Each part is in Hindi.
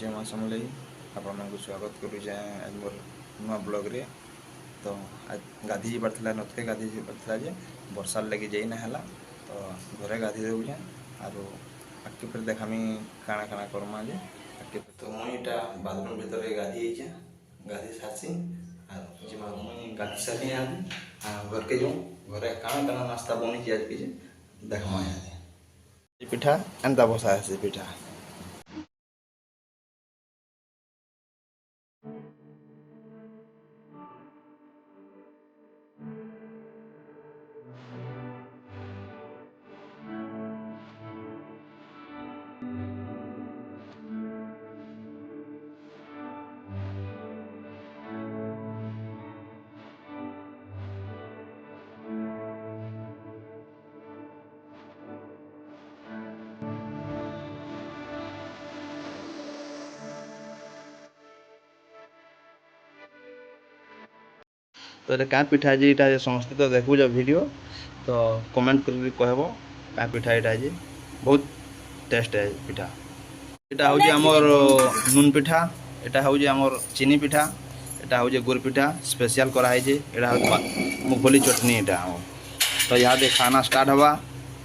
जय माँ समलेई आपण मानक स्वागत करुचे आज मोर नुआ ब्लॉग रे। तो आज गाधी जी पारथिला नथे गाधी जी पारथिला जे वर्षा लगी जाई ना हला तो घरे गाधी देउचे आरो आके फिर देखामी काना काना करमा जे आके तो मुईटा बाथरूम भीतर गाधी हिचे गाधी सासी आरो जिमा मुई गाधी सासी आज घर के जो घरे काना काना नाश्ता बनी जे आज के देखमा आज पिठा एंता बसा है पिठा। तो ये क्या पिठा जी इटा समस्ते तो देखुच वीडियो तो कमेंट कर कहब क्या पिठा इटा जी बहुत टेस्ट है पिठा। इटा हूँ आमर नून पिठा इटा हूँ आमर चीनी पिठा इटा हूँ गुड़ पिठा स्पेशल कराई यहाँ मूंगफली चटनी इटा तो यहाँ खाना स्टार्ट हवा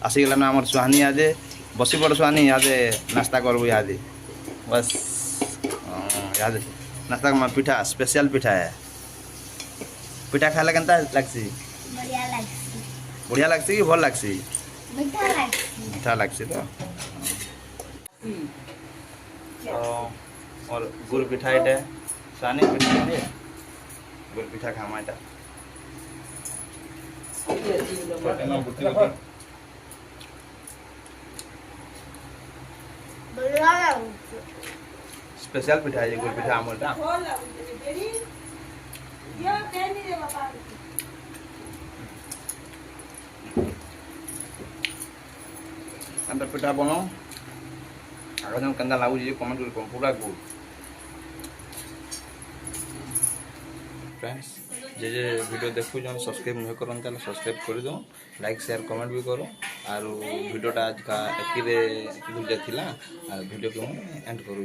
आसीगलान आमर सुहानी यादे बसी पड़ सुहानी यादे नाश्ता करबू यादे बस याद नाश्ता कर पिठा स्पेशल पिठा है। पिठा खाला केनता लागसी बढ़िया लागसी कि भल लागसी मीठा लागसी तो और गुड़ पिठा इटे सानी पिठा है गुड़ पिठा खामा इटा स्पेशल पिठा है गुड़ पिठा आमरटा अंदर पिठा बनाओ आगे जन कंदा लागू जी कमेंट कर पूरा गुड फ्रेंड्स जे वीडियो देखु जो सब्सक्राइब नहीं करन ताले सब्सक्राइब कर दो लाइक शेयर कमेंट भी करो और वीडियोटा आज का एतिरे थिला वीडियो को एंड करू।